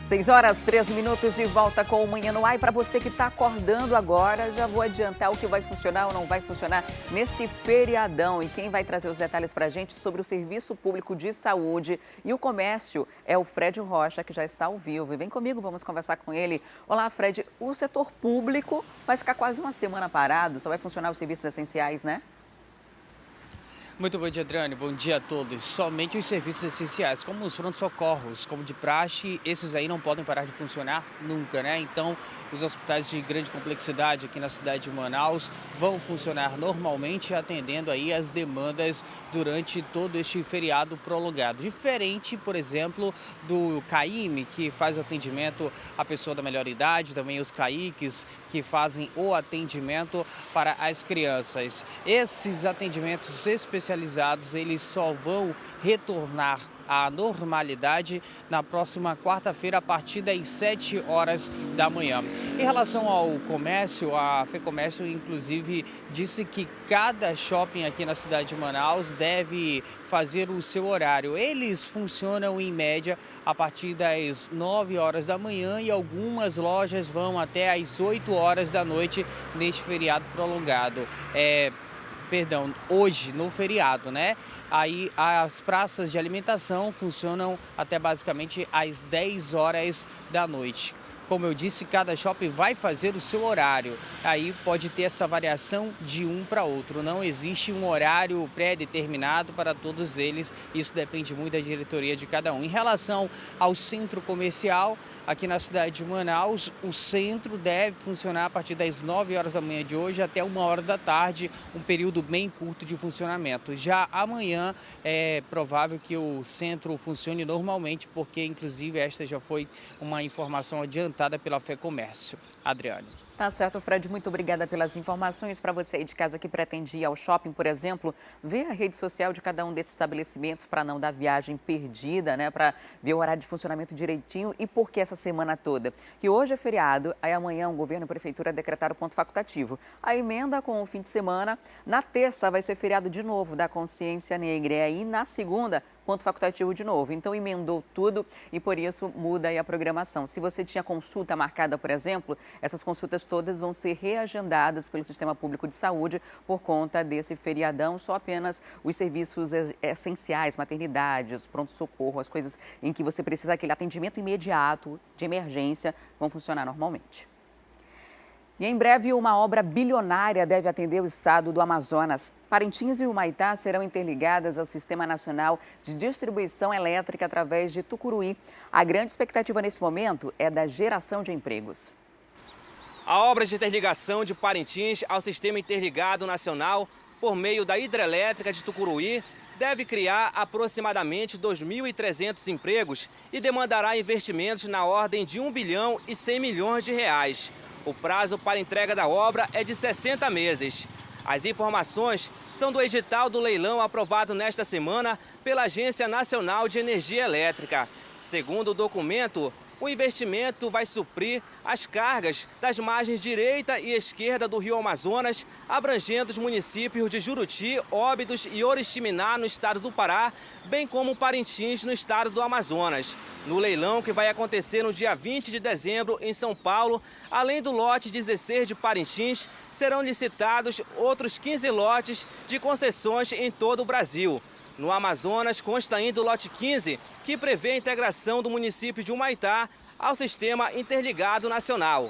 6h13 de volta com o Manhã no Ar. E para você que está acordando agora, já vou adiantar o que vai funcionar ou não vai funcionar nesse feriadão. E quem vai trazer os detalhes para a gente sobre o Serviço Público de Saúde e o Comércio é o Fred Rocha, que já está ao vivo. E vem comigo, vamos conversar com ele. Olá, Fred. O setor público vai ficar quase uma semana parado, só vai funcionar os serviços essenciais, né? Muito bom dia, Adriane. Bom dia a todos. Somente os serviços essenciais, como os pronto-socorros, como de praxe, esses aí não podem parar de funcionar nunca, né? Então, os hospitais de grande complexidade aqui na cidade de Manaus vão funcionar normalmente, atendendo aí as demandas durante todo este feriado prolongado. Diferente, por exemplo, do CAIME, que faz o atendimento à pessoa da melhor idade, também os CAICs, que fazem o atendimento para as crianças. Esses atendimentos especializados, eles só vão retornar à normalidade na próxima quarta-feira, a partir das 7 horas da manhã. Em relação ao comércio, a FEComércio, inclusive, disse que cada shopping aqui na cidade de Manaus deve fazer o seu horário. Eles funcionam, em média, a partir das 9 horas da manhã e algumas lojas vão até às 8 horas da noite neste feriado prolongado. Hoje, no feriado, né? Aí as praças de alimentação funcionam até basicamente às 10 horas da noite. Como eu disse, cada shopping vai fazer o seu horário. Aí pode ter essa variação de um para outro. Não existe um horário pré-determinado para todos eles. Isso depende muito da diretoria de cada um. Em relação ao centro comercial, aqui na cidade de Manaus, o centro deve funcionar a partir das 9 horas da manhã de hoje até 1 hora da tarde, um período bem curto de funcionamento. Já amanhã é provável que o centro funcione normalmente, porque inclusive esta já foi uma informação adiantada pela FEComércio. Adriane. Tá certo, Fred. Muito obrigada pelas informações. Para você aí de casa que pretende ir ao shopping, por exemplo, ver a rede social de cada um desses estabelecimentos para não dar viagem perdida, né? Para ver o horário de funcionamento direitinho e por que essa semana toda. Que hoje é feriado, aí amanhã o governo e a prefeitura decretaram ponto facultativo. A emenda com o fim de semana. Na terça vai ser feriado de novo da consciência negra. E aí na segunda, ponto facultativo de novo. Então emendou tudo e por isso muda aí a programação. Se você tinha consulta marcada, por exemplo, essas consultas todas vão ser reagendadas pelo Sistema Público de Saúde por conta desse feriadão. Só apenas os serviços essenciais, maternidades, pronto-socorro, as coisas em que você precisa daquele atendimento imediato, de emergência, vão funcionar normalmente. E em breve, uma obra bilionária deve atender o estado do Amazonas. Parintins e Humaitá serão interligadas ao Sistema Nacional de Distribuição Elétrica através de Tucuruí. A grande expectativa nesse momento é da geração de empregos. A obra de interligação de Parintins ao Sistema Interligado Nacional, por meio da hidrelétrica de Tucuruí, deve criar aproximadamente 2.300 empregos e demandará investimentos na ordem de 1 bilhão e 100 milhões de reais. O prazo para entrega da obra é de 60 meses. As informações são do edital do leilão aprovado nesta semana pela Agência Nacional de Energia Elétrica. Segundo o documento, o investimento vai suprir as cargas das margens direita e esquerda do Rio Amazonas, abrangendo os municípios de Juruti, Óbidos e Oriximiná, no estado do Pará, bem como Parintins, no estado do Amazonas. No leilão, que vai acontecer no dia 20 de dezembro em São Paulo, além do lote 16 de Parintins, serão licitados outros 15 lotes de concessões em todo o Brasil. No Amazonas, consta ainda o lote 15, que prevê a integração do município de Humaitá ao Sistema Interligado Nacional.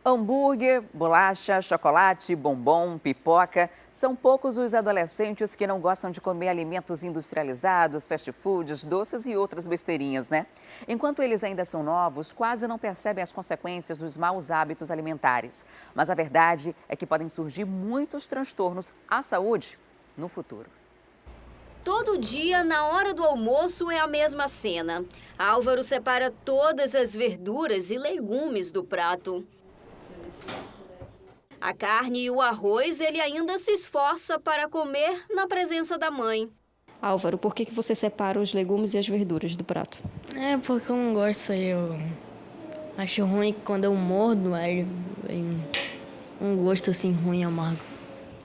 Hambúrguer, bolacha, chocolate, bombom, pipoca. São poucos os adolescentes que não gostam de comer alimentos industrializados, fast foods, doces e outras besteirinhas, né? Enquanto eles ainda são novos, quase não percebem as consequências dos maus hábitos alimentares. Mas a verdade é que podem surgir muitos transtornos à saúde no futuro. Todo dia, na hora do almoço, é a mesma cena. Álvaro separa todas as verduras e legumes do prato. A carne e o arroz ele ainda se esforça para comer na presença da mãe. Álvaro, por que você separa os legumes e as verduras do prato? É porque eu não gosto, eu acho ruim quando eu mordo, aí vem um gosto assim ruim, amargo.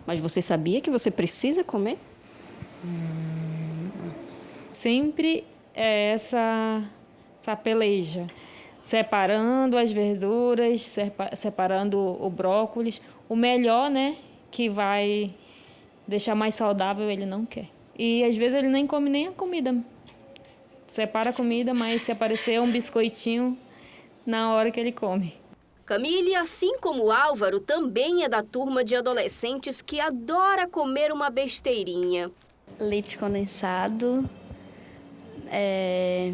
Mas você sabia que você precisa comer? Sempre é essa peleja, separando as verduras, separando o brócolis. O melhor, né, que vai deixar mais saudável, ele não quer. E às vezes ele nem come nem a comida. Separa a comida, mas se aparecer um biscoitinho na hora que ele come. Camille, assim como Álvaro, também é da turma de adolescentes que adora comer uma besteirinha. Leite condensado,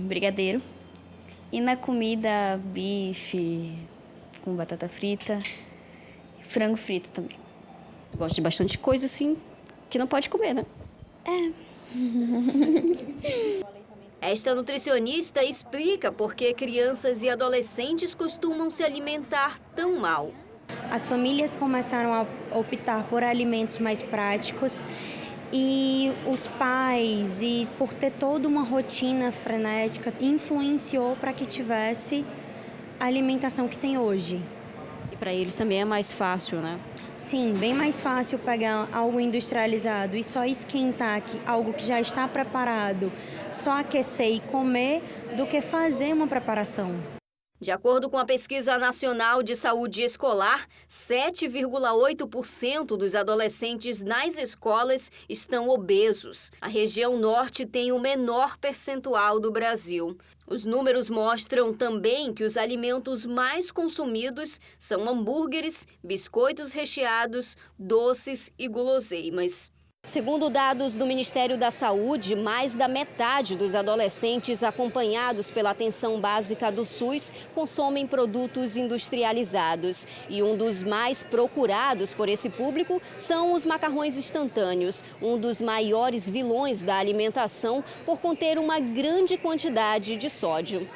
brigadeiro. E na comida, bife com batata frita, frango frito também. Gosto de bastante coisa, assim, que não pode comer, né? Esta nutricionista explica por que crianças e adolescentes costumam se alimentar tão mal. As famílias começaram a optar por alimentos mais práticos e os pais, e por ter toda uma rotina frenética, influenciou para que tivesse a alimentação que tem hoje. E para eles também é mais fácil, né? Sim, bem mais fácil pegar algo industrializado e só esquentar algo que já está preparado, só aquecer e comer, do que fazer uma preparação. De acordo com a Pesquisa Nacional de Saúde Escolar, 7,8% dos adolescentes nas escolas estão obesos. A região norte tem o menor percentual do Brasil. Os números mostram também que os alimentos mais consumidos são hambúrgueres, biscoitos recheados, doces e guloseimas. Segundo dados do Ministério da Saúde, mais da metade dos adolescentes acompanhados pela atenção básica do SUS consomem produtos industrializados. E um dos mais procurados por esse público são os macarrões instantâneos, um dos maiores vilões da alimentação por conter uma grande quantidade de sódio.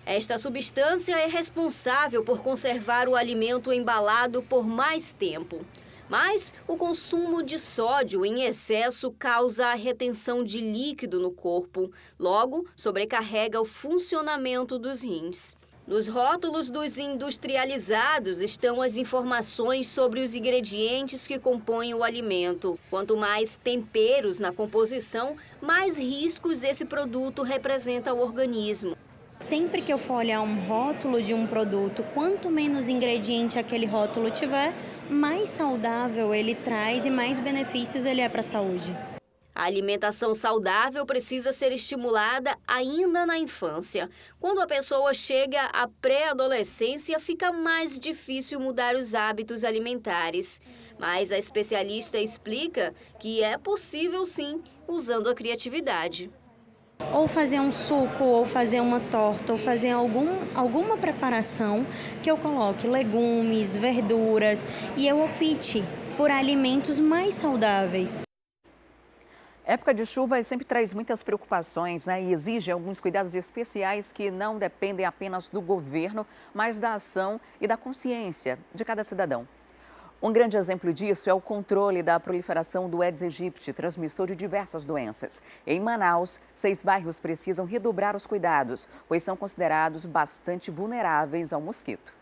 Esta substância é responsável por conservar o alimento embalado por mais tempo. Mas o consumo de sódio em excesso causa a retenção de líquido no corpo, logo sobrecarrega o funcionamento dos rins. Nos rótulos dos industrializados estão as informações sobre os ingredientes que compõem o alimento. Quanto mais temperos na composição, mais riscos esse produto representa ao organismo. Sempre que eu for olhar um rótulo de um produto, quanto menos ingrediente aquele rótulo tiver, mais saudável ele traz e mais benefícios ele é para a saúde. A alimentação saudável precisa ser estimulada ainda na infância. Quando a pessoa chega à pré-adolescência, fica mais difícil mudar os hábitos alimentares. Mas a especialista explica que é possível sim, usando a criatividade. Ou fazer um suco, ou fazer uma torta, ou fazer alguma preparação que eu coloque legumes, verduras e eu opte por alimentos mais saudáveis. Época de chuva sempre traz muitas preocupações, né? E exige alguns cuidados especiais que não dependem apenas do governo, mas da ação e da consciência de cada cidadão. Um grande exemplo disso é o controle da proliferação do Aedes aegypti, transmissor de diversas doenças. Em Manaus, 6 bairros precisam redobrar os cuidados, pois são considerados bastante vulneráveis ao mosquito.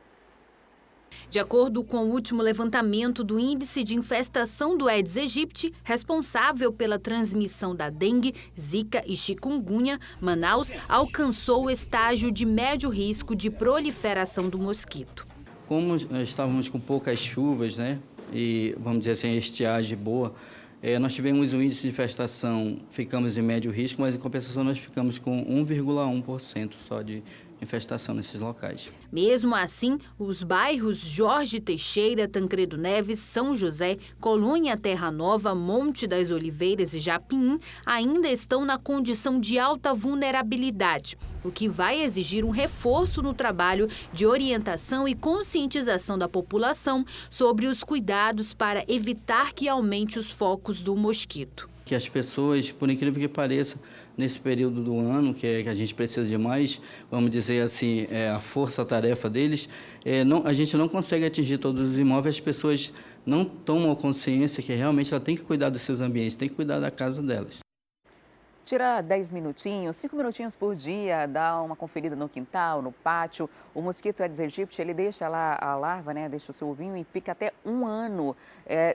De acordo com o último levantamento do Índice de Infestação do Aedes aegypti, responsável pela transmissão da dengue, zika e chikungunya, Manaus alcançou o estágio de médio risco de proliferação do mosquito. Como estávamos com poucas chuvas, né, e vamos dizer assim, a estiagem boa, nós tivemos um índice de infestação, ficamos em médio risco, mas em compensação nós ficamos com 1,1% só de infestação nesses locais. Mesmo assim, os bairros Jorge Teixeira, Tancredo Neves, São José, Colônia Terra Nova, Monte das Oliveiras e Japim ainda estão na condição de alta vulnerabilidade, o que vai exigir um reforço no trabalho de orientação e conscientização da população sobre os cuidados para evitar que aumente os focos do mosquito. Que as pessoas, por incrível que pareça, nesse período do ano, que a gente precisa de mais, vamos dizer assim, a força-tarefa deles, a gente não consegue atingir todos os imóveis, as pessoas não tomam consciência que realmente ela tem que cuidar dos seus ambientes, tem que cuidar da casa delas. Tira 10 minutinhos, 5 minutinhos por dia, dá uma conferida no quintal, no pátio. O mosquito Aedes aegypti, ele deixa lá a larva, né? Deixa o seu ovinho e fica até 1 ano.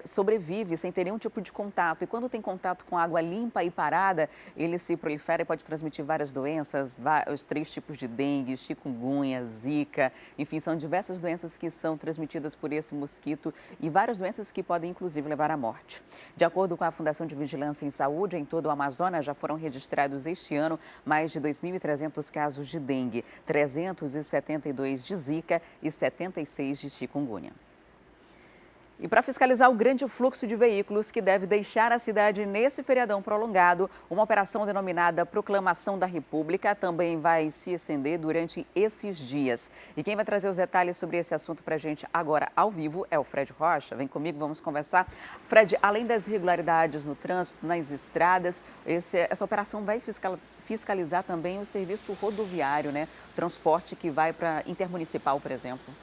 Sobrevive sem ter nenhum tipo de contato. E quando tem contato com água limpa e parada, ele se prolifera e pode transmitir várias doenças, os 3 tipos de dengue, chikungunya, zika. Enfim, são diversas doenças que são transmitidas por esse mosquito e várias doenças que podem, inclusive, levar à morte. De acordo com a Fundação de Vigilância em Saúde, em todo o Amazonas já foram registrados este ano mais de 2.300 casos de dengue, 372 de zika e 76 de chikungunya. E para fiscalizar o grande fluxo de veículos que deve deixar a cidade nesse feriadão prolongado, uma operação denominada Proclamação da República também vai se estender durante esses dias. E quem vai trazer os detalhes sobre esse assunto para a gente agora ao vivo é o Fred Rocha. Vem comigo, vamos conversar. Fred, além das irregularidades no trânsito, nas estradas, essa operação vai fiscalizar também o serviço rodoviário, né? Transporte que vai para intermunicipal, por exemplo.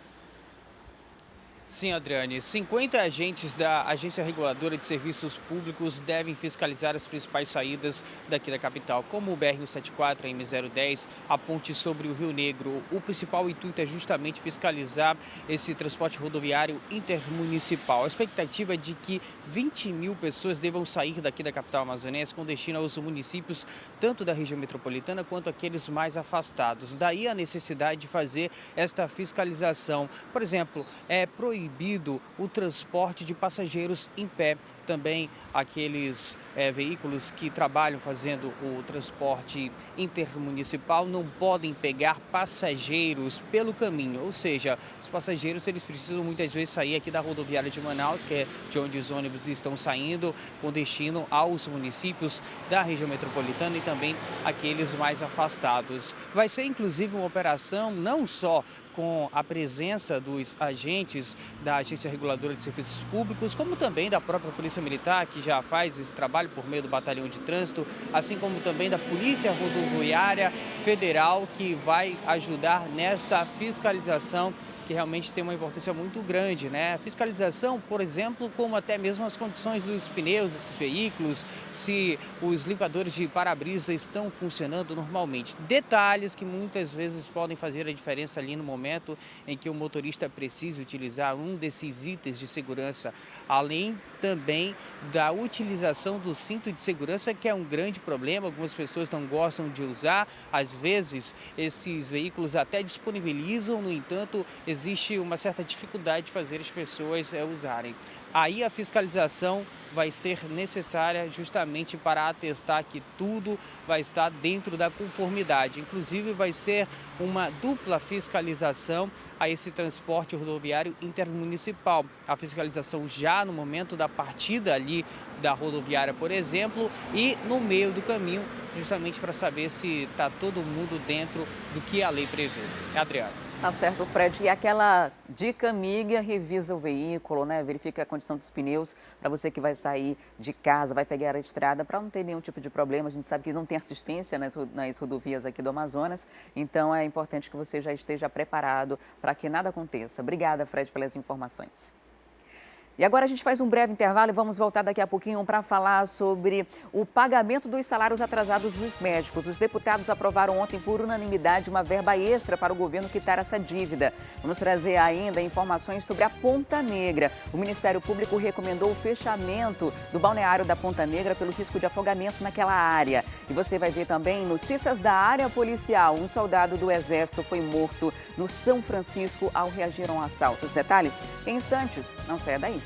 Sim, Adriane. 50 agentes da Agência Reguladora de Serviços Públicos devem fiscalizar as principais saídas daqui da capital, como o BR-174, a M010, a ponte sobre o Rio Negro. O principal intuito é justamente fiscalizar esse transporte rodoviário intermunicipal. A expectativa é de que 20 mil pessoas devam sair daqui da capital amazonense com destino aos municípios, tanto da região metropolitana quanto aqueles mais afastados. Daí a necessidade de fazer esta fiscalização. Por exemplo, é proibido o transporte de passageiros em pé. Também aqueles veículos que trabalham fazendo o transporte intermunicipal não podem pegar passageiros pelo caminho, ou seja, os passageiros eles precisam muitas vezes sair aqui da rodoviária de Manaus, que é de onde os ônibus estão saindo, com destino aos municípios da região metropolitana e também aqueles mais afastados. Vai ser inclusive uma operação não só com a presença dos agentes da Agência Reguladora de Serviços Públicos, como também da própria Polícia Militar, que já faz esse trabalho por meio do Batalhão de Trânsito, assim como também da Polícia Rodoviária Federal, que vai ajudar nesta fiscalização, que realmente tem uma importância muito grande, né? A fiscalização, por exemplo, como até mesmo as condições dos pneus desses veículos, se os limpadores de para-brisa estão funcionando normalmente. Detalhes que muitas vezes podem fazer a diferença ali no momento em que o motorista precise utilizar um desses itens de segurança, além também da utilização do cinto de segurança, que é um grande problema. Algumas pessoas não gostam de usar, às vezes esses veículos até disponibilizam, no entanto, existe uma certa dificuldade de fazer as pessoas usarem. Aí a fiscalização vai ser necessária justamente para atestar que tudo vai estar dentro da conformidade. Inclusive vai ser uma dupla fiscalização a esse transporte rodoviário intermunicipal. A fiscalização já no momento da partida ali da rodoviária, por exemplo, e no meio do caminho, justamente para saber se está todo mundo dentro do que a lei prevê. Adriano. Tá certo, Fred. E aquela dica amiga, revisa o veículo, né? Verifica a condição dos pneus para você que vai sair de casa, vai pegar a estrada, para não ter nenhum tipo de problema. A gente sabe que não tem assistência nas rodovias aqui do Amazonas, então é importante que você já esteja preparado para que nada aconteça. Obrigada, Fred, pelas informações. E agora a gente faz um breve intervalo e vamos voltar daqui a pouquinho para falar sobre o pagamento dos salários atrasados dos médicos. Os deputados aprovaram ontem por unanimidade uma verba extra para o governo quitar essa dívida. Vamos trazer ainda informações sobre a Ponta Negra. O Ministério Público recomendou o fechamento do balneário da Ponta Negra pelo risco de afogamento naquela área. E você vai ver também notícias da área policial. Um soldado do Exército foi morto no São Francisco ao reagir a um assalto. Os detalhes em instantes. Não saia daí.